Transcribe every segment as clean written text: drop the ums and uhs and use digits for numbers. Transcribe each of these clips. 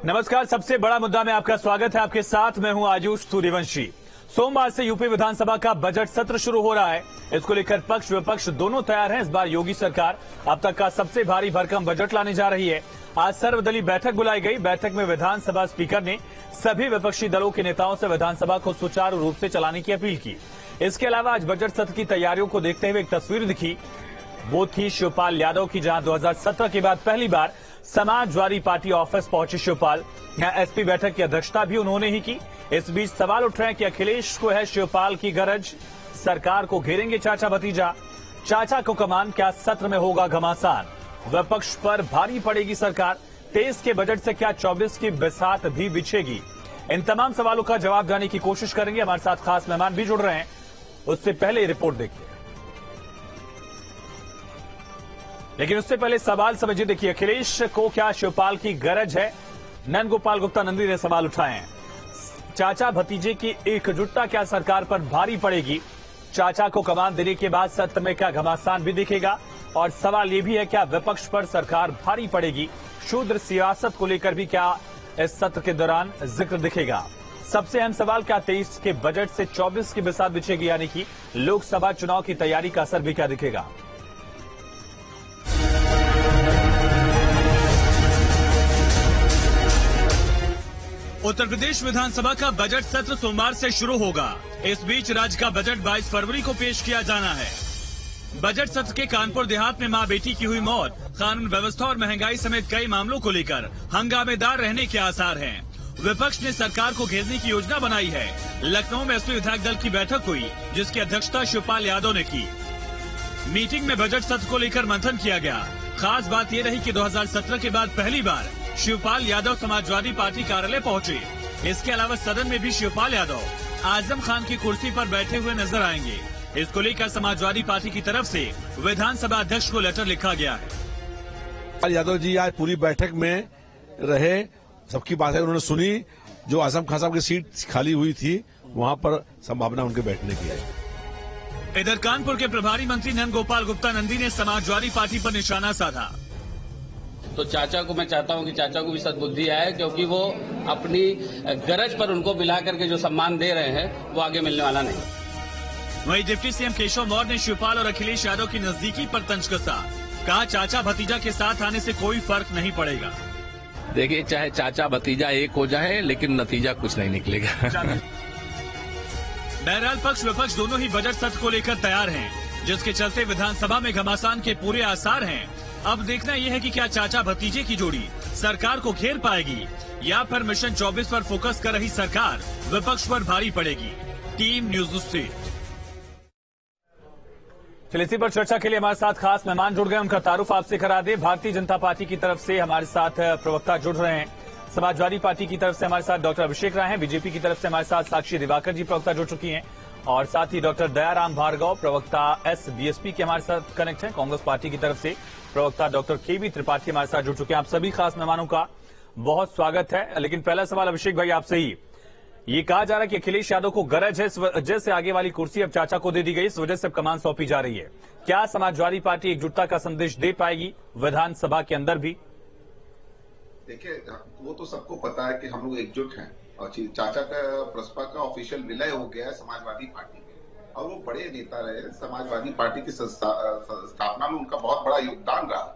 नमस्कार, सबसे बड़ा मुद्दा में आपका स्वागत है। आपके साथ मैं हूं आयुष सूर्यवंशी। सोमवार से यूपी विधानसभा का बजट सत्र शुरू हो रहा है। इसको लेकर पक्ष विपक्ष दोनों तैयार हैं। इस बार योगी सरकार अब तक का सबसे भारी भरकम बजट लाने जा रही है। आज सर्वदलीय बैठक बुलाई गई। बैठक में विधानसभा स्पीकर ने सभी विपक्षी दलों के नेताओं से विधानसभा को सुचारू रूप से चलाने की अपील की। इसके अलावा आज बजट सत्र की तैयारियों को देखते हुए एक तस्वीर दिखी, वो थी शिवपाल यादव की, जहां 2017 के बाद पहली बार समाजवादी पार्टी ऑफिस पहुंचे शिवपाल। यहां एसपी बैठक की अध्यक्षता भी उन्होंने ही की। इस बीच सवाल उठ रहे हैं कि अखिलेश को है शिवपाल की गरज, सरकार को घेरेंगे चाचा भतीजा, चाचा को कमान, क्या सत्र में होगा घमासान, विपक्ष पर भारी पड़ेगी सरकार, 23 के बजट से क्या 24 की बिसात भी बिछेगी। इन तमाम सवालों का जवाब देने की कोशिश करेंगे। हमारे साथ खास मेहमान भी जुड़ रहे हैं। उससे पहले रिपोर्ट देखिए, लेकिन उससे पहले सवाल समझिए। देखिए, अखिलेश को क्या शिवपाल की गरज है? नंद गोपाल गुप्ता नंदी ने सवाल उठाए हैं। चाचा भतीजे की एकजुटता क्या सरकार पर भारी पड़ेगी? चाचा को कमान देने के बाद सत्र में क्या घमासान भी दिखेगा? और सवाल ये भी है, क्या विपक्ष पर सरकार भारी पड़ेगी? शूद्र सियासत को लेकर भी क्या इस सत्र के दौरान जिक्र दिखेगा? सबसे अहम सवाल, क्या 23 के बजट से 24 की बिसात बिछेगी, यानी कि लोकसभा चुनाव की तैयारी का असर भी क्या दिखेगा? उत्तर प्रदेश विधानसभा का बजट सत्र सोमवार से शुरू होगा। इस बीच राज्य का बजट 22 फरवरी को पेश किया जाना है। बजट सत्र के कानपुर देहात में मां बेटी की हुई मौत, कानून व्यवस्था और महंगाई समेत कई मामलों को लेकर हंगामेदार रहने के आसार हैं। विपक्ष ने सरकार को घेरने की योजना बनाई है। लखनऊ में एसपी विधायक दल की बैठक हुई, जिसकी अध्यक्षता शिवपाल यादव ने की। मीटिंग में बजट सत्र को लेकर मंथन किया गया। खास बात यह रही कि 2017 के बाद पहली बार शिवपाल यादव समाजवादी पार्टी कार्यालय पहुंचे। इसके अलावा सदन में भी शिवपाल यादव आजम खान की कुर्सी पर बैठे हुए नजर आएंगे। इसको लेकर समाजवादी पार्टी की तरफ से विधानसभा अध्यक्ष को लेटर लिखा गया है। शिवपाल यादव जी आज पूरी बैठक में रहे, सबकी बातें उन्होंने सुनी। जो आजम खान साहब की सीट खाली हुई थी, वहां पर संभावना उनके बैठने की है। इधर कानपुर के प्रभारी मंत्री नंद गोपाल गुप्ता नंदी ने समाजवादी पार्टी पर निशाना साधा। तो चाचा को मैं चाहता हूं कि चाचा को भी सद्बुद्धि आए, क्योंकि वो अपनी गरज पर उनको मिला करके जो सम्मान दे रहे हैं वो आगे मिलने वाला नहीं। वहीं डिप्टी सीएम केशव मौर्य ने शिवपाल और अखिलेश यादव की नजदीकी पर तंज कसा। कहा, चाचा भतीजा के साथ आने से कोई फर्क नहीं पड़ेगा। देखिए, चाहे चाचा भतीजा एक हो जाए, लेकिन नतीजा कुछ नहीं निकलेगा। बहरहाल पक्ष विपक्ष दोनों ही बजट सत्र को लेकर तैयार हैं, जिसके चलते विधानसभा में घमासान के पूरे आसार हैं। अब देखना यह है कि क्या चाचा भतीजे की जोड़ी सरकार को घेर पाएगी, या फिर मिशन 24 पर फोकस कर रही सरकार विपक्ष पर भारी पड़ेगी। टीम न्यूज से चलिए, इसी पर चर्चा के लिए हमारे साथ खास मेहमान जुड़ गए। उनका तारुफ आपसे करा दे। भारतीय जनता पार्टी की तरफ से हमारे साथ प्रवक्ता जुड़ रहे हैं। समाजवादी पार्टी की तरफ से हमारे साथ डॉक्टर अभिषेक राय हैं। बीजेपी की तरफ से हमारे साथ साक्षी दिवाकर जी प्रवक्ता जुड़ चुकी हैं, और साथ ही डॉक्टर दयाराम भार्गव प्रवक्ता एसबीएसपी के हमारे साथ कनेक्ट हैं। कांग्रेस पार्टी की तरफ से प्रवक्ता डॉक्टर केवी त्रिपाठी हमारे साथ जुड़ चुके हैं। आप सभी खास मेहमानों का बहुत स्वागत है। लेकिन पहला सवाल अभिषेक भाई आपसे ही, ये कहा जा रहा है कि अखिलेश यादव को गरज है, इस वजह से आगे वाली कुर्सी अब चाचा को दे दी गई, इस वजह से अब कमान सौंपी जा रही है। क्या समाजवादी पार्टी एकजुटता का संदेश दे पाएगी विधानसभा के अंदर भी? देखिए, वो तो सबको पता है कि हम लोग एकजुट हैं, और चाचा का प्रसपा का ऑफिशियल विलय हो गया है समाजवादी पार्टी में, और वो बड़े नेता रहे। समाजवादी पार्टी की स्थापना में उनका बहुत बड़ा योगदान रहा।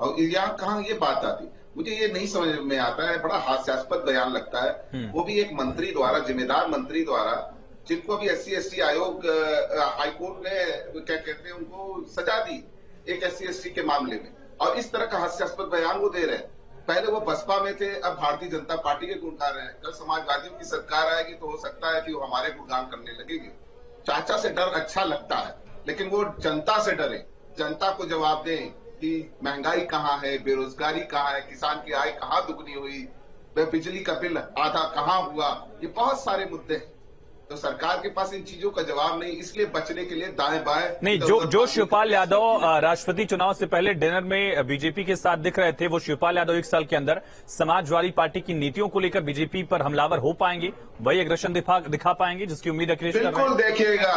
और यहाँ कहाँ ये बात आती, मुझे ये नहीं समझ में आता है। बड़ा हास्यास्पद बयान लगता है, वो भी एक मंत्री द्वारा, जिम्मेदार मंत्री द्वारा, जिनको अभी SC/ST आयोग हाईकोर्ट ने क्या कहते हैं उनको सजा दी एक SC/ST के मामले में, और इस तरह का हास्यास्पद बयान वो दे रहे हैं। पहले वो बसपा में थे, अब भारतीय जनता पार्टी के गुण गा रहे हैं। कल समाजवादियों की सरकार आएगी तो हो सकता है कि वो हमारे गुणगान करने लगेगी। चाचा से डर अच्छा लगता है, लेकिन वो जनता से डरे, जनता को जवाब दें कि महंगाई कहाँ है, बेरोजगारी कहाँ है, किसान की आय कहाँ दुगनी हुई, बिजली का बिल आधा कहाँ हुआ। ये बहुत सारे मुद्दे हैं, तो सरकार के पास इन चीजों का जवाब नहीं, इसलिए बचने के लिए दाएं बाएं नहीं। जो शिवपाल यादव राष्ट्रपति चुनाव से पहले डिनर में बीजेपी के साथ दिख रहे थे, वो शिवपाल यादव एक साल के अंदर समाजवादी पार्टी की नीतियों को लेकर बीजेपी पर हमलावर हो पाएंगे, वही अग्रेशन दिखा पाएंगे, जिसकी उम्मीद अखिलेश कर रहे हैं। बिल्कुल देखिएगा,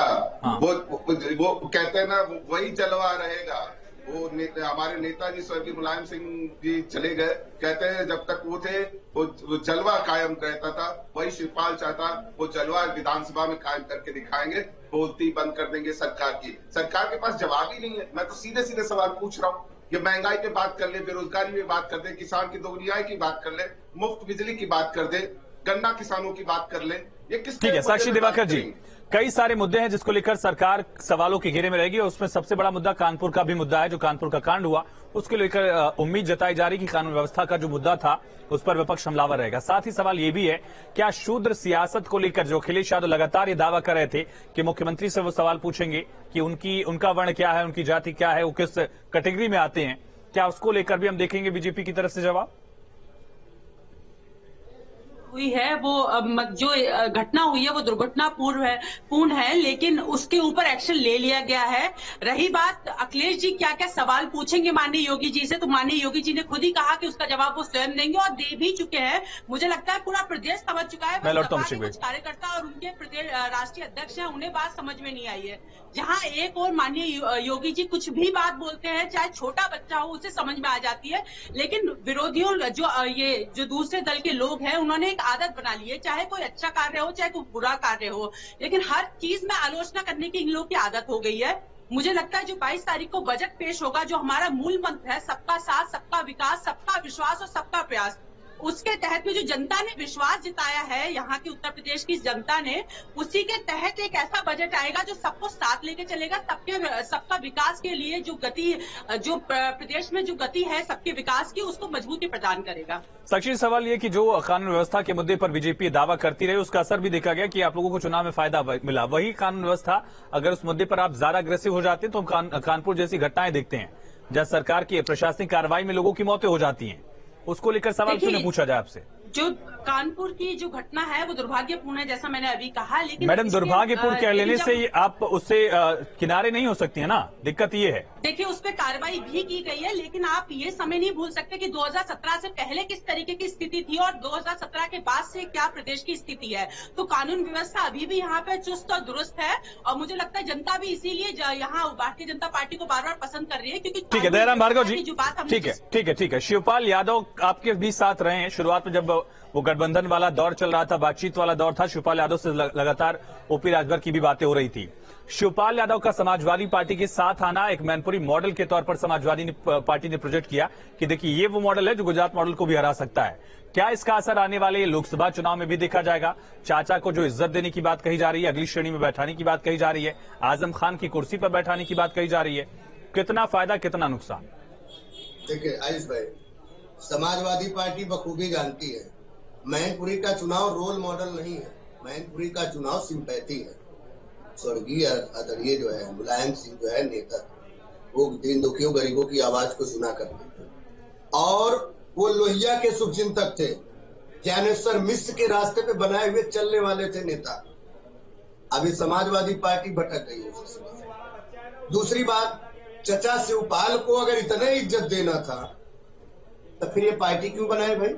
वो कहते हैं ना, वही जलवा रहेगा। वो हमारे नेताजी स्वर्गीय मुलायम सिंह जी चले गए, कहते हैं जब तक वो थे वो जलवा कायम रहता था, वही शिवपाल चाहता वो जलवा विधानसभा में कायम करके दिखाएंगे, बोलती बंद कर देंगे सरकार की। सरकार के पास जवाब ही नहीं है। मैं तो सीधे सीधे सवाल पूछ रहा हूँ कि महंगाई पे बात कर ले, बेरोजगारी पे बात कर दे, किसान की दोगुनी आय की बात कर ले, मुफ्त बिजली की बात कर दे, गन्ना किसानों की बात कर ले। ये किस ठीक है साक्षी दिवाकर जी, कई सारे मुद्दे हैं जिसको लेकर सरकार सवालों के घेरे में रहेगी और उसमें सबसे बड़ा मुद्दा कानपुर का भी मुद्दा है। जो कानपुर का कांड हुआ उसको लेकर उम्मीद जताई जा रही कि कानून व्यवस्था का जो मुद्दा था उस पर विपक्ष हमलावर रहेगा। साथ ही सवाल ये भी है, क्या शूद्र सियासत को लेकर जो अखिलेश यादव लगातार ये दावा कर रहे थे कि मुख्यमंत्री से वो सवाल पूछेंगे कि उनका वर्ण क्या है, उनकी जाति क्या है, वो किस कैटेगरी में आते हैं, क्या उसको लेकर भी हम देखेंगे बीजेपी की तरफ से जवाब? हुई है वो जो घटना हुई है वो दुर्घटना पूर्ण है, लेकिन उसके ऊपर एक्शन ले लिया गया है। रही बात अखिलेश जी क्या क्या सवाल पूछेंगे माननीय योगी जी से, तो माननीय योगी जी ने खुद ही कहा कि उसका जवाब वो स्वयं देंगे और दे भी चुके हैं। मुझे लगता है पूरा प्रदेश समझ चुका है। कुछ कार्यकर्ता और उनके प्रदेश राष्ट्रीय अध्यक्ष हैं, उन्हें बात समझ में नहीं आई है। जहां एक और माननीय योगी जी कुछ भी बात बोलते हैं, चाहे छोटा बच्चा हो, उसे समझ में आ जाती है, लेकिन विरोधियों जो दूसरे दल के लोग हैं उन्होंने एक आदत बना ली है, चाहे कोई अच्छा कार्य हो चाहे कोई बुरा कार्य हो, लेकिन हर चीज में आलोचना करने की इन लोगों की आदत हो गई है। मुझे लगता है जो 22 तारीख को बजट पेश होगा, जो हमारा मूल मंत्र है सबका साथ, सबका विकास, सबका विश्वास और सबका प्रयास, उसके तहत में जो जनता ने विश्वास जताया है, यहाँ की उत्तर प्रदेश की जनता ने, उसी के तहत एक ऐसा बजट आएगा जो सबको साथ लेके चलेगा, सबका विकास के लिए जो प्रदेश में जो गति है सबके विकास की, उसको मजबूती प्रदान करेगा। साक्षी, सवाल ये कि जो कानून व्यवस्था के मुद्दे पर बीजेपी दावा करती रही, उसका असर भी देखा गया कि आप लोगों को चुनाव में फायदा मिला। वही कानून व्यवस्था अगर उस मुद्दे पर आप ज्यादा अग्रेसिव हो जाते हैं तो हम कानपुर जैसी घटनाएं देखते हैं जहां सरकार की प्रशासनिक कार्रवाई में लोगों की मौतें हो जाती हैं। उसको लेकर सवाल क्यों नहीं पूछा जाए आपसे? जो कानपुर की जो घटना है वो दुर्भाग्यपूर्ण है, जैसा मैंने अभी कहा, लेकिन मैडम दुर्भाग्यपूर्ण कह लेने से आप उससे किनारे नहीं हो सकती है ना, दिक्कत ये है। देखिए उस पर कार्रवाई भी की गई है, लेकिन आप ये समय नहीं भूल सकते कि 2017 से पहले किस तरीके की स्थिति थी और 2017 के बाद से क्या प्रदेश की स्थिति है। तो कानून व्यवस्था अभी भी यहाँ पे चुस्त और दुरुस्त है और मुझे लगता है जनता भी इसीलिए यहाँ भारतीय जनता पार्टी को बार बार पसंद कर रही है, क्योंकि ठीक है दयाराम भार्गव जी, ठीक है शिवपाल यादव आपके भी साथ रहे हैं। शुरुआत में जब वो गठबंधन वाला दौर चल रहा था, बातचीत वाला दौर था, शिवपाल यादव से लगातार ओपी राजभर की भी बातें हो रही थी। शिवपाल यादव का समाजवादी पार्टी के साथ आना एक मैनपुरी मॉडल के तौर पर समाजवादी पार्टी ने प्रोजेक्ट किया कि देखिए ये वो मॉडल है जो गुजरात मॉडल को भी हरा सकता है। क्या इसका असर आने वाले लोकसभा चुनाव में भी देखा जाएगा? चाचा को जो इज्जत देने की बात कही जा रही है, अगली श्रेणी में बैठाने की बात कही जा रही है, आजम खान की कुर्सी पर बैठाने की बात कही जा रही है, कितना फायदा कितना नुकसान? देखिए आयुष भाई, समाजवादी पार्टी बखूबी जानती है मैनपुरी का चुनाव रोल मॉडल नहीं है, मैनपुरी का चुनाव सिंपैथी है। स्वर्गीय आदरणीय जो है मुलायम सिंह जो है नेता, वो दीन दुखियों गरीबों की आवाज को सुना करते थे और वो लोहिया के शुभचिंतक थे, ज्ञानेश्वर मिश्र के रास्ते पे बनाए हुए चलने वाले थे नेता। अभी समाजवादी पार्टी भटक गई है। दूसरी बात, चचा शिवपाल को अगर इतना इज्जत देना था तो फिर ये पार्टी क्यों बनाए भाई?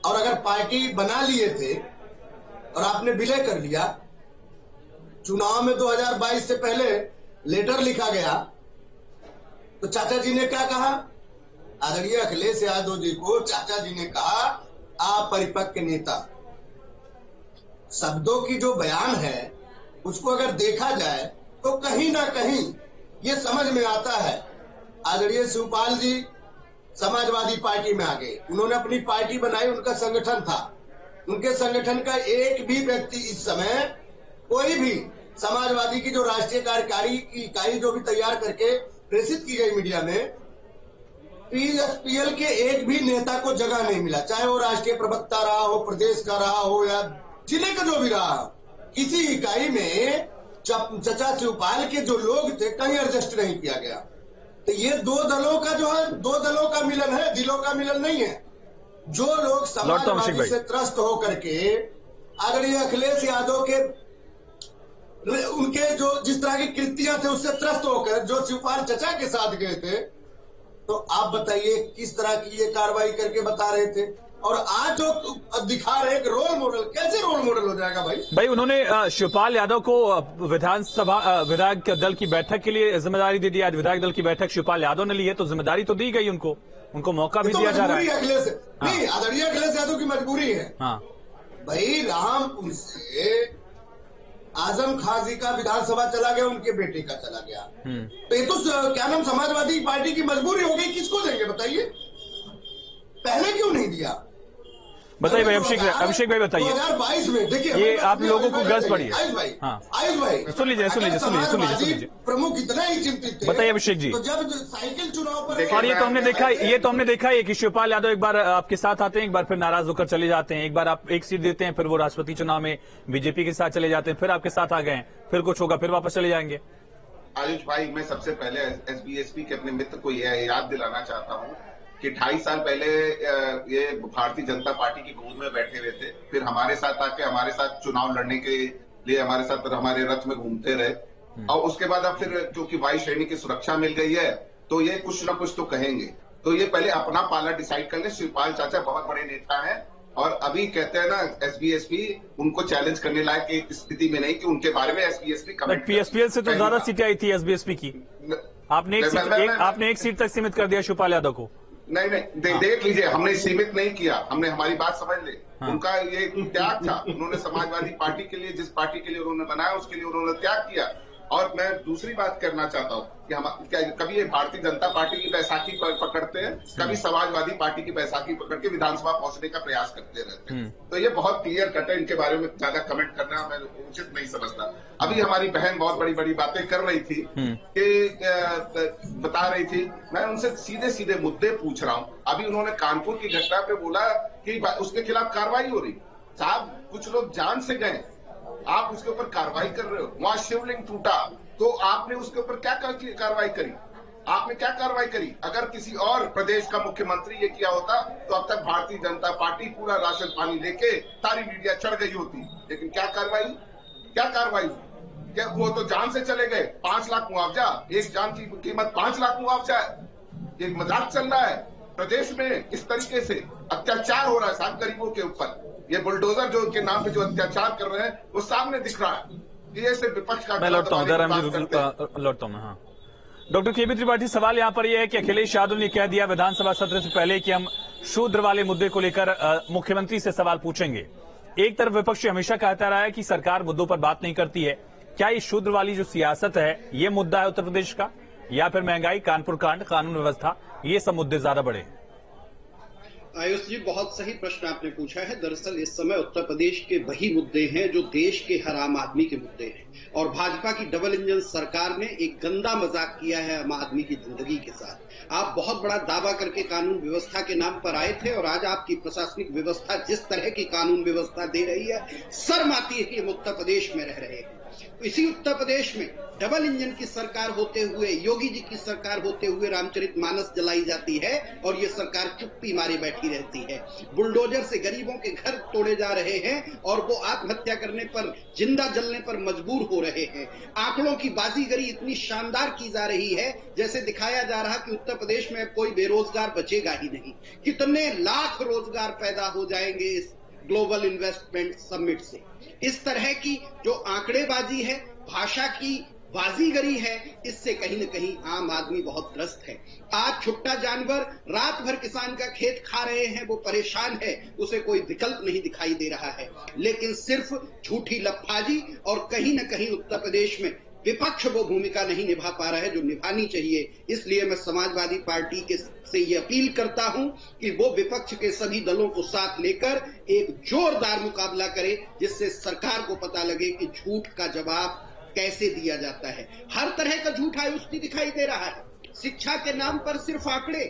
और अगर पार्टी बना लिए थे और आपने विलय कर लिया, चुनाव में 2022 से पहले लेटर लिखा गया, तो चाचा जी ने क्या कहा? आदरणीय अखिलेश यादव जी को चाचा जी ने कहा अपरिपक्व नेता। शब्दों की जो बयान है उसको अगर देखा जाए तो कहीं ना कहीं ये समझ में आता है। आदरणीय शिवपाल जी समाजवादी पार्टी में आ गए, उन्होंने अपनी पार्टी बनाई, उनका संगठन था, उनके संगठन का एक भी व्यक्ति इस समय, कोई भी समाजवादी की जो राष्ट्रीय कार्यकारी की इकाई जो भी तैयार करके प्रेषित की गई मीडिया में, पीएसपीएल के एक भी नेता को जगह नहीं मिला, चाहे वो राष्ट्रीय प्रवक्ता रहा हो, प्रदेश का रहा हो या जिले का जो भी रहा, किसी इकाई में चचा शिवपाल के जो लोग थे कहीं एडजस्ट नहीं किया गया। तो ये दो दलों का जो है, दो दलों का मिलन है, दिलों का मिलन नहीं है। जो लोग समाजवादी से त्रस्त होकर के आदरणीय अखिलेश यादव के उनके जो जिस तरह की कृतियां थे उससे त्रस्त होकर जो शिवपाल चचा के साथ गए थे, तो आप बताइए किस तरह की ये कार्रवाई करके बता रहे थे। और आज जो दिखा रहे हैं रोल मॉडल, कैसे रोल मॉडल हो जाएगा भाई। भाई उन्होंने शिवपाल यादव को विधायक दल की बैठक के लिए जिम्मेदारी दे दी। आज विधायक दल की बैठक शिवपाल यादव ने ली है, तो जिम्मेदारी तो दी गई उनको मौका भी दिया जा रहा है। नहीं, आदरणीय अखिलेश यादव की मजबूरी है। हाँ भाई रामपुर से आजम खां जी का विधानसभा चला गया, उनके बेटे का चला गया, तो ये तो क्या नाम समाजवादी पार्टी की मजबूरी हो गई। किसको देंगे बताइए, पहले क्यों नहीं दिया? बताइए भाई अभिषेक भाई बताइए। 2022 में देखिए ये आप लोगों को गज पड़ी है। आयुष भाई सुन लीजिए प्रमुख इतना ही चिंतित थे। बताइए अभिषेक जी। तो जब साइकिल चुनाव पर और ये तो हमने देखा है कि शिवपाल यादव एक बार आपके साथ आते हैं, एक बार फिर नाराज होकर चले जाते हैं, एक बार आप एक सीट देते हैं, फिर वो राष्ट्रपति चुनाव में बीजेपी के साथ चले जाते हैं, फिर आपके साथ आ गए हैं, फिर कुछ होगा फिर वापस चले जाएंगे। आयुष भाई, मैं सबसे पहले एसबीएसपी के अपने मित्र को यह याद दिलाना चाहता हूँ कि 2.5 साल पहले ये भारतीय जनता पार्टी की गोद में बैठे हुए थे, फिर हमारे साथ आके हमारे साथ चुनाव लड़ने के लिए हमारे साथ हमारे रथ में घूमते रहे, और उसके बाद अब फिर क्योंकि वायु श्रेणी की सुरक्षा मिल गई है तो ये कुछ ना कुछ तो कहेंगे। तो ये पहले अपना पाला डिसाइड कर ले। शिवपाल चाचा बहुत बड़े नेता हैं और अभी कहते हैं ना एसबीएसपी उनको चैलेंज करने लायक एक स्थिति में नहीं कि उनके बारे में एसबीएसपी कमेंट। पीएसपीएल से तो ज्यादा सीटें आई थी एसबीएसपी की। आपने एक सीट तक सीमित कर दिया शिवपाल यादव को। नहीं, देख लीजिए, हमने सीमित नहीं किया, हमने हमारी बात समझ ले। हाँ। उनका ये त्याग था, उन्होंने समाजवादी पार्टी के लिए, जिस पार्टी के लिए उन्होंने बनाया उसके लिए उन्होंने त्याग किया। और मैं दूसरी बात करना चाहता हूँ कि हम कभी ये भारतीय जनता पार्टी की बैसाखी पकड़ते हैं, कभी समाजवादी पार्टी की बैसाखी पकड़ के विधानसभा पहुंचने का प्रयास करते रहते हैं। तो ये बहुत क्लियर कट है, इनके बारे में ज्यादा कमेंट करना मैं उचित नहीं समझता। अभी हमारी बहन बहुत बड़ी बड़ी बातें कर रही थी कि बता रही थी, मैं उनसे सीधे सीधे मुद्दे पूछ रहा हूँ। अभी उन्होंने कानपुर की घटना पे बोला कि उसके खिलाफ कार्रवाई हो रही। साहब, कुछ लोग जान से गए, आप उसके ऊपर कार्रवाई कर रहे हो। वहां शिवलिंग टूटा तो आपने उसके ऊपर क्या कार्रवाई करी? आपने क्या कार्रवाई करी? अगर किसी और प्रदेश का मुख्यमंत्री ये किया होता तो अब तक भारतीय जनता पार्टी पूरा राशन पानी लेके सारी मीडिया चढ़ गई होती। लेकिन क्या कार्रवाई? क्या वो तो जान से चले गए। 5 लाख मुआवजा, एक जान की कीमत 5 लाख मुआवजा है। एक मजाक चल रहा है प्रदेश में। इस तरीके से अत्याचार हो रहा है साहब गरीबों के ऊपर। ये बुलडोजर जो के नाम पे जो अत्याचार कर रहे हैं वो सामने दिख रहा है कि ये सिर्फ विपक्ष का। मैं लौटता हूँ हाँ। डॉक्टर केबी त्रिपाठी, सवाल यहाँ पर यह है कि अखिलेश यादव ने कह दिया विधानसभा सत्र से पहले कि हम शूद्र वाले मुद्दे को लेकर मुख्यमंत्री से सवाल पूछेंगे। एक तरफ विपक्ष हमेशा कहता रहा है कि सरकार मुद्दों पर बात नहीं करती है। क्या ये शूद्र वाली जो सियासत है ये मुद्दा है उत्तर प्रदेश का, या फिर महंगाई, कानपुर कांड, कानून व्यवस्था, ये सब मुद्दे ज्यादा बड़े हैं? आयुष जी, बहुत सही प्रश्न आपने पूछा है। दरअसल इस समय उत्तर प्रदेश के वही मुद्दे हैं जो देश के हर आम आदमी के मुद्दे हैं, और भाजपा की डबल इंजन सरकार ने एक गंदा मजाक किया है आम आदमी की जिंदगी के साथ। आप बहुत बड़ा दावा करके कानून व्यवस्था के नाम पर आए थे, और आज आपकी प्रशासनिक व्यवस्था जिस तरह की कानून व्यवस्था दे रही है, शर्म आती है कि हम उत्तर प्रदेश में रह रहे हैं। इसी उत्तर प्रदेश में डबल इंजन की सरकार होते हुए, योगी जी की सरकार होते हुए रामचरितमानस जलाई जाती है और ये सरकार चुप्पी मारे बैठी रहती है। बुलडोजर से गरीबों के घर तोड़े जा रहे हैं और वो आत्महत्या करने पर, जिंदा जलने पर मजबूर हो रहे हैं। आंकड़ों की बाजीगरी इतनी शानदार की जा रही है जैसे दिखाया जा रहा कि उत्तर प्रदेश में कोई बेरोजगार बचेगा ही नहीं। कितने लाख रोजगार पैदा हो जाएंगे इस ग्लोबल इन्वेस्टमेंट समिट से। इस तरह की जो आंकड़ेबाजी है, भाषा की बाजीगरी है, इससे कहीं न कहीं आम आदमी बहुत त्रस्त है। आज छुट्टा जानवर रात भर किसान का खेत खा रहे हैं, वो परेशान है, उसे कोई विकल्प नहीं दिखाई दे रहा है। लेकिन सिर्फ झूठी लफाजी और कहीं न कहीं उत्तर प्रदेश में विपक्ष वो भूमिका नहीं निभा पा रहा है जो निभानी चाहिए। इसलिए मैं समाजवादी पार्टी से ये अपील करता हूं कि वो विपक्ष के सभी दलों को साथ लेकर एक जोरदार मुकाबला करे, जिससे सरकार को पता लगे कि झूठ का जवाब कैसे दिया जाता है। हर तरह का झूठ आयुष्टी दिखाई दे रहा है। शिक्षा के नाम पर सिर्फ आंकड़े,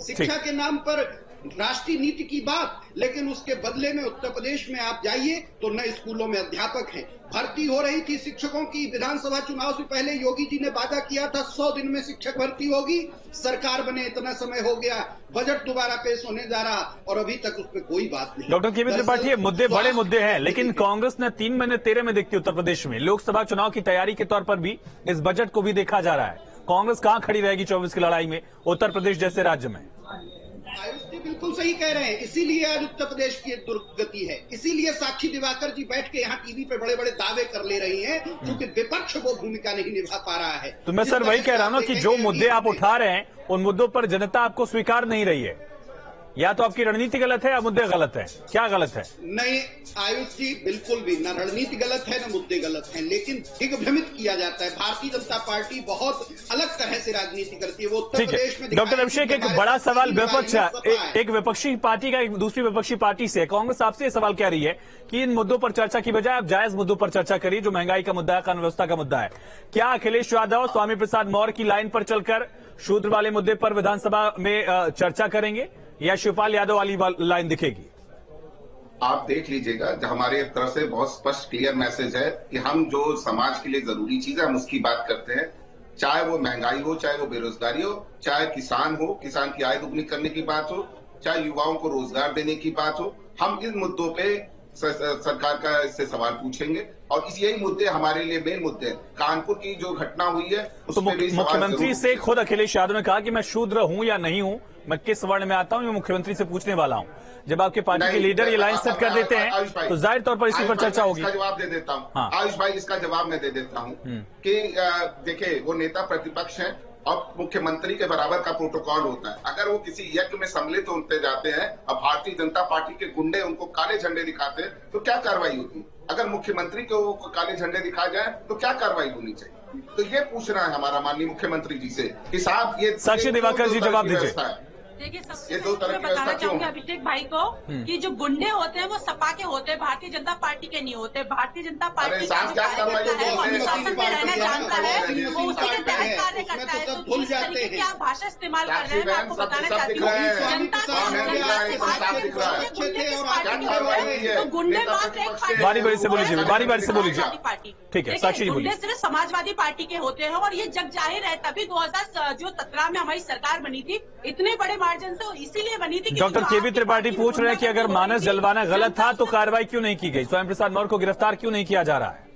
शिक्षा के नाम पर राष्ट्रीय नीति की बात, लेकिन उसके बदले में उत्तर प्रदेश में आप जाइए तो नए स्कूलों में अध्यापक हैं। भर्ती हो रही थी शिक्षकों की। विधानसभा चुनाव से पहले योगी जी ने वादा किया था 100 दिन में शिक्षक भर्ती होगी। सरकार बने इतना समय हो गया, बजट दोबारा पेश होने जा रहा और अभी तक उस पर कोई बात नहीं। डॉक्टर केबी त्रिपाठी, मुद्दे बड़े मुद्दे हैं, लेकिन कांग्रेस ने 3 महीने 13 में देखती उत्तर प्रदेश में लोकसभा चुनाव की तैयारी के तौर पर भी इस बजट को भी देखा जा रहा है। कांग्रेस कहां खड़ी रहेगी 24 की लड़ाई में उत्तर प्रदेश जैसे राज्य में? आयुष जी बिल्कुल सही कह रहे हैं, इसीलिए आज उत्तर प्रदेश की एक दुर्गति है, इसीलिए साक्षी दिवाकर जी बैठ के यहाँ टीवी पे बड़े बड़े दावे कर ले रही हैं, क्योंकि विपक्ष वो भूमिका नहीं निभा पा रहा है। तो मैं सर वही कह रहा हूं ना कि जो मुद्दे आप उठा रहे हैं उन मुद्दों पर जनता आपको स्वीकार नहीं रही है। या तो आपकी रणनीति गलत है या मुद्दे गलत है, क्या गलत है? नहीं आयुष जी, बिल्कुल भी न रणनीति गलत है न मुद्दे गलत हैं, लेकिन दिग्भ्रमित किया जाता है। भारतीय जनता पार्टी बहुत अलग तरह से राजनीति करती है। वो उत्तर प्रदेश में डॉक्टर अभिषेक, एक बड़ा सवाल विपक्ष एक विपक्षी पार्टी का एक दूसरी विपक्षी पार्टी से, कांग्रेस आपसे सवाल कह रही है कि इन मुद्दों पर चर्चा की बजाय आप जायज मुद्दों पर चर्चा करिए, जो महंगाई का मुद्दा है, कानून व्यवस्था का मुद्दा है। क्या अखिलेश यादव स्वामी प्रसाद मौर्य की लाइन पर चलकर शूद्र वाले मुद्दे पर विधानसभा में चर्चा करेंगे या शिवपाल यादव वाली लाइन दिखेगी? आप देख लीजिएगा, हमारे तरफ से बहुत स्पष्ट क्लियर मैसेज है कि हम जो समाज के लिए जरूरी चीज है हम उसकी बात करते हैं, चाहे वो महंगाई हो, चाहे वो बेरोजगारी हो, चाहे किसान हो, किसान की आय दुगनी करने की बात हो, चाहे युवाओं को रोजगार देने की बात हो। हम इन मुद्दों पे सरकार का इससे सवाल पूछेंगे और यही मुद्दे हमारे लिए मेन मुद्दे हैं। कानपुर की जो घटना हुई है तो मुख्यमंत्री से खुद अखिलेश यादव ने कहा कि मैं शूद्र हूं या नहीं हूं, मैं किस वर्ण में आता हूं, ये मुख्यमंत्री से पूछने वाला हूं। जब आपके पार्टी के लीडर ये लाइन सेट कर देते हैं तो जाहिर तौर पर इसी पर चर्चा होगी। इसका जवाब दे देता हूं। हाँ। आयुष भाई, इसका जवाब मैं दे देता हूं कि देखिए, वो नेता प्रतिपक्ष है और मुख्यमंत्री के बराबर का प्रोटोकॉल होता है। अगर वो किसी यज्ञ में सम्मिलित होते जाते हैं और भारतीय जनता पार्टी के गुंडे उनको काले झंडे दिखाते हैं तो क्या कार्रवाई होगी? अगर मुख्यमंत्री को काले झंडे दिखाए जाए तो क्या कार्रवाई होनी चाहिए? तो ये पूछना है हमारा माननीय मुख्यमंत्री जी से कि साहब ये साक्षी दिवाकर जी जवाब दीजिए। देखिए, सबसे पहले मैं बताना चाहूंगी अभिषेक भाई को कि जो गुंडे होते हैं वो सपा के होते हैं, भारतीय जनता पार्टी के नहीं होते। भारतीय जनता पार्टी का जो कार्यकर्ता है वो अनुशासन में रहना जानता है, वो उसी के तहत कार्य करता है। तो किस तरीके की आप भाषा इस्तेमाल कर रहे हैं मैं आपको बताना चाहती हूँ। जनता तो गुंडे मात्र एक पार्टी, बारी बारी से बोलीजिए, बारी बारी से बोलीजिए। ठीक है साक्षी जी बोलिए। गुंडे सिर्फ समाजवादी पार्टी के होते हैं और ये जग जाहिर है। तभी 2017 में हमारी सरकार बनी थी, इतने बड़े मार्जिन से इसीलिए बनी थी। डॉक्टर केबी त्रिपाठी पूछ रहे हैं कि अगर मानस जलवाना गलत था तो कार्रवाई क्यों नहीं की गई, स्वामी प्रसाद मौर्य को गिरफ्तार क्यों नहीं किया जा रहा है?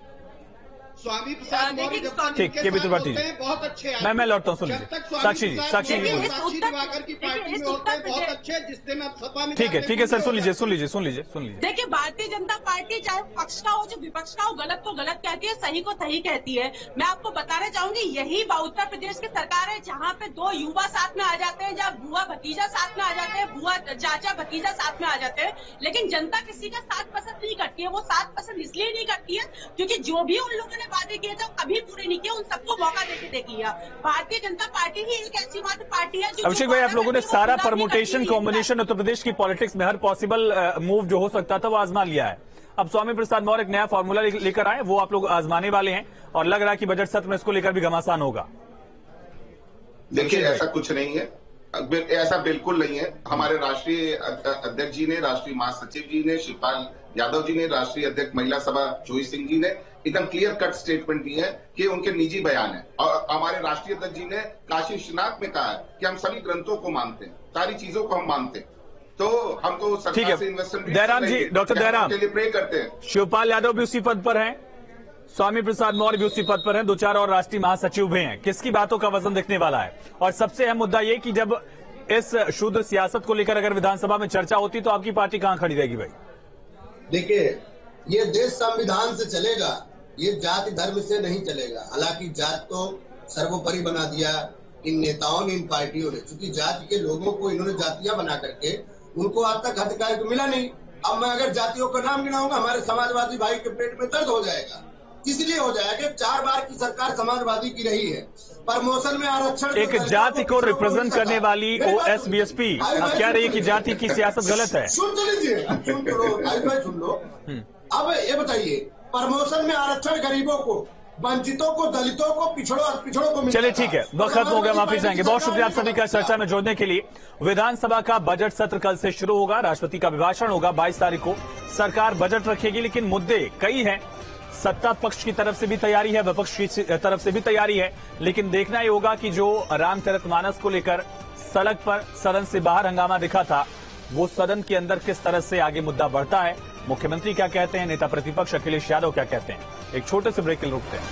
स्वामी प्रसाद मौर्य ठीक, केबी त्रिपाठी बहुत अच्छे, मैं लौटता हूँ, सुन लीजिए साक्षी जी, साक्षी जी बोलिए। साक्षी दिवाकर की पार्टी में होते हैं बहुत अच्छे, जिस दिन आप सपा में ठीक है सर, सुन लीजिए। देखिए, भारतीय जनता पार्टी चाहे पक्ष का हो, जो विपक्ष का हो, गलत को गलत कहती है, सही को सही कहती है। मैं आपको बताना चाहूंगी, यही उत्तर प्रदेश की सरकार है जहाँ पे दो युवा साथ में आ जाते हैं, जहाँ बुआ भतीजा साथ में आ जाते हैं, बुआ चाचा भतीजा साथ में आ जाते हैं, लेकिन जनता किसी का साथ पसंद नहीं करती है। वो साथ पसंद इसलिए नहीं करती है क्योंकि जो भी उन लोगों ने वादे किए थे कभी पूरे नहीं किए, उन सबको मौका देके देख लिया। भारतीय जनता पार्टी ही एक ऐसी मात्र पार्टी है जो, अभिषेक भाई, आप लोगों ने सारा परमुटेशन कॉम्बिनेशन उत्तर प्रदेश की पॉलिटिक्स में हर पॉसिबल मूव जो हो सकता था वो आजमा लिया है। अब स्वामी प्रसाद मौर्य एक नया फॉर्मूला लेकर आए, वो आप लोग आजमाने वाले हैं और लग रहा है कि बजट सत्र में इसको लेकर भी घमासान होगा। देखिए, ऐसा कुछ नहीं है, ऐसा बिल्कुल नहीं है। हमारे राष्ट्रीय अध्यक्ष जी ने, राष्ट्रीय महासचिव जी ने, शिवपाल यादव जी ने, राष्ट्रीय अध्यक्ष महिला सभा जोई सिंह जी ने एकदम क्लियर कट स्टेटमेंट दी है कि उनके निजी बयान है। और हमारे राष्ट्रीय अध्यक्ष जी ने काशी विश्वनाथ में कहा है कि हम सभी ग्रंथों को मानते हैं, सारी चीजों को हम मानते हैं, तो हम तो सरकार से इन्वेस्टमेंट दयाराम जी, डॉक्टर दयाराम के लिए प्रे करते हैं। शिवपाल यादव भी उसी पद पर हैं, स्वामी प्रसाद मौर्य भी उसी पद पर हैं, 2-4 और राष्ट्रीय महासचिव भी हैं। किसकी बातों का वजन दिखने वाला है? और सबसे अहम मुद्दा ये कि जब इस शूद्र सियासत को लेकर अगर विधानसभा में चर्चा होती तो आपकी पार्टी कहां खड़ी रहेगी भाई? देखिए, ये देश संविधान से चलेगा, ये जाति धर्म से नहीं चलेगा। हालांकि जात तो सर्वोपरि बना दिया इन नेताओं ने, इन पार्टियों ने, क्योंकि जाति के लोगों को इन्होंने जातियां बना करके उनको आज तक अधिकार तो मिला नहीं। अब मैं अगर जातियों का नाम गिनाऊंगा हमारे समाजवादी भाई के पेट में दर्द हो जाएगा। इसलिए हो जाएगा कि 4 बार की सरकार समाजवादी की रही है, प्रमोशन में आरक्षण, एक जाति को रिप्रेजेंट करने वाली OSBSP अब कह रही है कि जाति की सियासत गलत है। सुन तो लीजिए, सुन लो। अब ये बताइए, प्रमोशन में आरक्षण गरीबों को, वंचितों को, दलितों को, पिछड़ों को। चलिए ठीक है, वक्त खत्म हो गया, माफी चाहेंगे। बहुत शुक्रिया आप सभी का चर्चा में जोड़ने के लिए। विधानसभा का बजट सत्र कल से शुरू होगा, राष्ट्रपति का अभिभाषण होगा, 22 तारीख को सरकार बजट रखेगी, लेकिन मुद्दे कई हैं। सत्ता पक्ष की तरफ से भी तैयारी है, विपक्ष की तरफ से भी तैयारी है, लेकिन देखना ही होगा कि जो रामचरितमानस को लेकर सड़क पर सदन से बाहर हंगामा दिखा था, वो सदन के अंदर किस तरह से आगे मुद्दा बढ़ता है। मुख्यमंत्री क्या कहते हैं, नेता प्रतिपक्ष अखिलेश यादव क्या कहते हैं। एक छोटे से ब्रेक के लिए रुकते हैं।